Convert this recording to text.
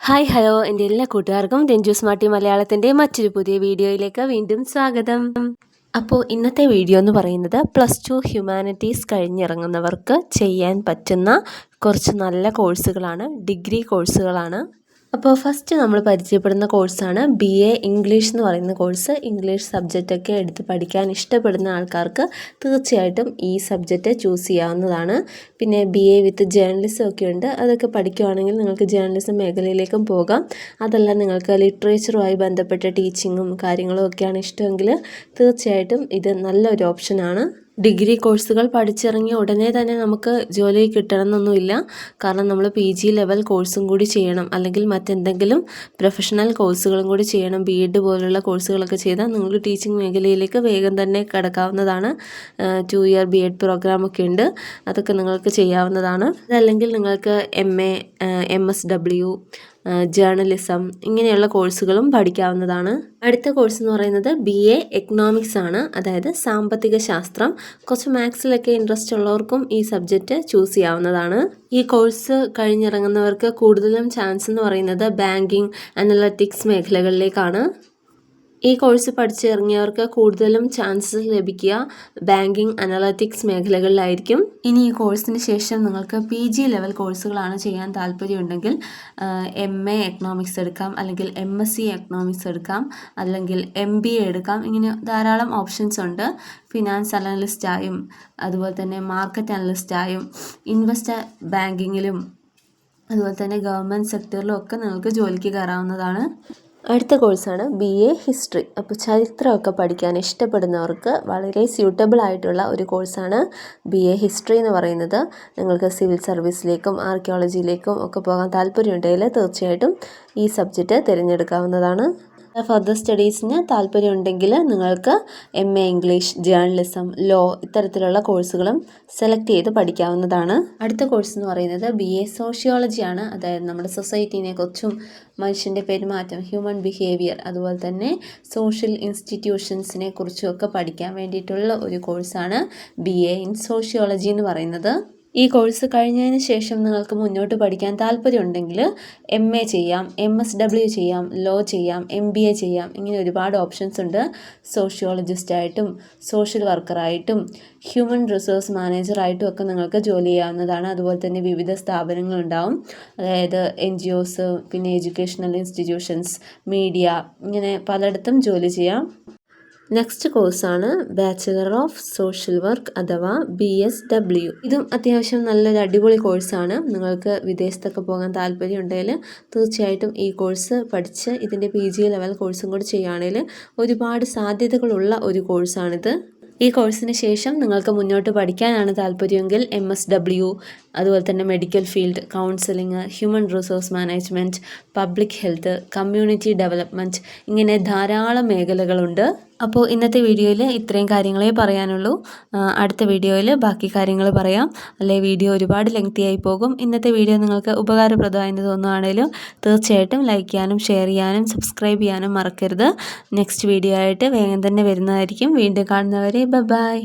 Hi hello എൻ്റെ എല്ലാ കൂട്ടുകാർക്കും രഞ്ജു സ്മാർട്ടി മലയാളത്തിൻ്റെ മറ്റൊരു പുതിയ വീഡിയോയിലേക്ക് വീണ്ടും സ്വാഗതം. അപ്പോൾ ഇന്നത്തെ വീഡിയോ എന്ന് പറയുന്നത് +2 ഹ്യൂമാനിറ്റീസ് കഴിഞ്ഞിറങ്ങുന്നവർക്ക് ചെയ്യാൻ പറ്റുന്ന കുറച്ച് നല്ല കോഴ്സുകളാണ്, ഡിഗ്രി കോഴ്സുകളാണ്. അപ്പോൾ ഫസ്റ്റ് നമ്മൾ പരിചയപ്പെടുന്ന കോഴ്സാണ് BA ഇംഗ്ലീഷ് എന്ന് പറയുന്ന കോഴ്സ്. ഇംഗ്ലീഷ് സബ്ജക്റ്റൊക്കെ എടുത്ത് പഠിക്കാൻ ഇഷ്ടപ്പെടുന്ന ആൾക്കാർക്ക് തീർച്ചയായിട്ടും ഈ സബ്ജക്റ്റ് ചൂസ് ചെയ്യാവുന്നതാണ്. പിന്നെ BA വിത്ത് ജേർണലിസം ഒക്കെ ഉണ്ട്. അതൊക്കെ പഠിക്കുകയാണെങ്കിൽ നിങ്ങൾക്ക് ജേർണലിസം മേഖലയിലേക്കും പോകാം. അതല്ല നിങ്ങൾക്ക് ലിറ്ററേച്ചറുമായി ബന്ധപ്പെട്ട ടീച്ചിങ്ങും കാര്യങ്ങളും ഒക്കെയാണ് ഇഷ്ടമെങ്കിൽ തീർച്ചയായിട്ടും ഇത് നല്ലൊരു ഓപ്ഷനാണ്. ഡിഗ്രി കോഴ്സുകൾ പഠിച്ചിറങ്ങിയ ഉടനെ തന്നെ നമുക്ക് ജോലി കിട്ടണമെന്നൊന്നുമില്ല. കാരണം നമ്മൾ PG ലെവൽ കോഴ്സും കൂടി ചെയ്യണം, അല്ലെങ്കിൽ മറ്റെന്തെങ്കിലും പ്രൊഫഷണൽ കോഴ്സുകളും കൂടി ചെയ്യണം. BEd പോലുള്ള കോഴ്സുകളൊക്കെ ചെയ്താൽ നിങ്ങൾക്ക് ടീച്ചിങ് മേഖലയിലേക്ക് വേഗം തന്നെ കടക്കാവുന്നതാണ്. 2 ഇയർ BEd പ്രോഗ്രാമൊക്കെ ഉണ്ട്, അതൊക്കെ നിങ്ങൾക്ക് ചെയ്യാവുന്നതാണ്. അതല്ലെങ്കിൽ നിങ്ങൾക്ക് MA, MSW, ജേർണലിസം ഇങ്ങനെയുള്ള കോഴ്സുകളും പഠിക്കാവുന്നതാണ്. അടുത്ത കോഴ്സ് എന്ന് പറയുന്നത് BA എക്കണോമിക്സ് ആണ്, അതായത് സാമ്പത്തിക ശാസ്ത്രം. കുറച്ച് മാത്സിലൊക്കെ ഇൻട്രസ്റ്റ് ഉള്ളവർക്കും ഈ സബ്ജക്റ്റ് ചൂസ് ചെയ്യാവുന്നതാണ്. ഈ കോഴ്സ് കഴിഞ്ഞിറങ്ങുന്നവർക്ക് കൂടുതലും ചാൻസ് എന്ന് പറയുന്നത് ബാങ്കിങ്, അനലറ്റിക്സ് മേഖലകളിലേക്കാണ്. ഈ കോഴ്സ് പഠിച്ചിറങ്ങിയവർക്ക് കൂടുതലും ചാൻസസ് ലഭിക്കുക ബാങ്കിങ്, അനലറ്റിക്സ് മേഖലകളിലായിരിക്കും. ഇനി ഈ കോഴ്സിന് ശേഷം നിങ്ങൾക്ക് PG ലെവൽ കോഴ്സുകളാണ് ചെയ്യാൻ താല്പര്യമുണ്ടെങ്കിൽ MA എക്കണോമിക്സ് എടുക്കാം, അല്ലെങ്കിൽ MSc എക്കണോമിക്സ് എടുക്കാം, അല്ലെങ്കിൽ MBA എടുക്കാം. ഇങ്ങനെ ധാരാളം ഓപ്ഷൻസ് ഉണ്ട്. ഫിനാൻസ് അനലിസ്റ്റായും അതുപോലെ തന്നെ മാർക്കറ്റ് അനലിസ്റ്റായും ഇൻവെസ്റ്റർ ബാങ്കിങ്ങിലും അതുപോലെ തന്നെ ഗവൺമെൻറ് സെക്ടറിലും ഒക്കെ നിങ്ങൾക്ക് ജോലിക്ക് കയറാവുന്നതാണ്. അടുത്ത കോഴ്സാണ് BA ഹിസ്റ്ററി. അപ്പോൾ ചരിത്രമൊക്കെ പഠിക്കാൻ ഇഷ്ടപ്പെടുന്നവർക്ക് വളരെ സ്യൂട്ടബിൾ ആയിട്ടുള്ള ഒരു കോഴ്സാണ് BA ഹിസ്റ്ററി എന്ന് പറയുന്നത്. നിങ്ങൾക്ക് സിവിൽ സർവീസിലേക്കും ആർക്കിയോളജിയിലേക്കും ഒക്കെ പോകാൻ താല്പര്യമുണ്ടെങ്കിൽ തീർച്ചയായിട്ടും ഈ സബ്ജക്റ്റ് തിരഞ്ഞെടുക്കാവുന്നതാണ്. ഫർദർ സ്റ്റഡീസിന് താല്പര്യമുണ്ടെങ്കിൽ നിങ്ങൾക്ക് MA ഇംഗ്ലീഷ്, ജേർണലിസം, ലോ ഇത്തരത്തിലുള്ള കോഴ്സുകളും സെലക്ട് ചെയ്ത് പഠിക്കാവുന്നതാണ്. അടുത്ത കോഴ്സ് എന്ന് പറയുന്നത് BA സോഷ്യോളജിയാണ്, അതായത് നമ്മുടെ സൊസൈറ്റീനെ കുറിച്ചും മനുഷ്യൻ്റെ പെരുമാറ്റം, ഹ്യൂമൻ ബിഹേവിയർ, അതുപോലെ തന്നെ സോഷ്യൽ ഇൻസ്റ്റിറ്റ്യൂഷൻസിനെ കുറിച്ചും ഒക്കെ പഠിക്കാൻ വേണ്ടിയിട്ടുള്ള ഒരു കോഴ്സാണ് BA ഇൻ സോഷ്യോളജി എന്ന് പറയുന്നത്. ഈ കോഴ്സ് കഴിഞ്ഞതിന് ശേഷം നിങ്ങൾക്ക് മുന്നോട്ട് പഠിക്കാൻ താല്പര്യമുണ്ടെങ്കിൽ MA ചെയ്യാം, MSW ചെയ്യാം, ലോ ചെയ്യാം, MBA ചെയ്യാം. ഇങ്ങനെ ഒരുപാട് ഓപ്ഷൻസ് ഉണ്ട്. സോഷ്യോളജിസ്റ്റായിട്ടും സോഷ്യൽ വർക്കറായിട്ടും ഹ്യൂമൻ റിസോഴ്സ് മാനേജറായിട്ടും ഒക്കെ നിങ്ങൾക്ക് ജോലി ചെയ്യാവുന്നതാണ്. അതുപോലെ തന്നെ വിവിധ സ്ഥാപനങ്ങളുണ്ടാവും, അതായത് NGOs, പിന്നെ എഡ്യൂക്കേഷണൽ ഇൻസ്റ്റിറ്റ്യൂഷൻസ്, മീഡിയ, ഇങ്ങനെ പലയിടത്തും ജോലി ചെയ്യാം. നെക്സ്റ്റ് കോഴ്സാണ് ബാച്ചിലർ ഓഫ് സോഷ്യൽ വർക്ക് അഥവാ BSW. ഇതും അത്യാവശ്യം നല്ലൊരു അടിപൊളി കോഴ്സാണ്. നിങ്ങൾക്ക് വിദേശത്തൊക്കെ പോകാൻ താല്പര്യമുണ്ടെങ്കിൽ തീർച്ചയായിട്ടും ഈ കോഴ്സ് പഠിച്ച് ഇതിൻ്റെ PG ലെവൽ കോഴ്സും കൂടി ചെയ്യുകയാണെങ്കിൽ ഒരുപാട് സാധ്യതകളുള്ള ഒരു കോഴ്സാണിത്. ഈ കോഴ്സിന് ശേഷം നിങ്ങൾക്ക് മുന്നോട്ട് പഠിക്കാനാണ് താല്പര്യമെങ്കിൽ MSW, അതുപോലെ തന്നെ medical field, counselling, human resource management, public health, community development, ഇങ്ങനെ ധാരാളം മേഖലകളുണ്ട്. അപ്പോൾ ഇന്നത്തെ വീഡിയോയിൽ ഇത്രയും കാര്യങ്ങളേ പറയാനുള്ളൂ. അടുത്ത വീഡിയോയിൽ ബാക്കി കാര്യങ്ങൾ പറയാം, അല്ലെ വീഡിയോ ഒരുപാട് ലെങ്തി ആയി പോകും. ഇന്നത്തെ വീഡിയോ നിങ്ങൾക്ക് ഉപകാരപ്രദമായെന്ന് തോന്നുകയാണെങ്കിലും തീർച്ചയായിട്ടും ലൈക്ക് ചെയ്യാനും ഷെയർ ചെയ്യാനും സബ്സ്ക്രൈബ് ചെയ്യാനും മറക്കരുത്. നെക്സ്റ്റ് വീഡിയോ ആയിട്ട് വേഗം തന്നെ വരുന്നതായിരിക്കും. വീണ്ടും കാണുന്നവരെ ബൈ.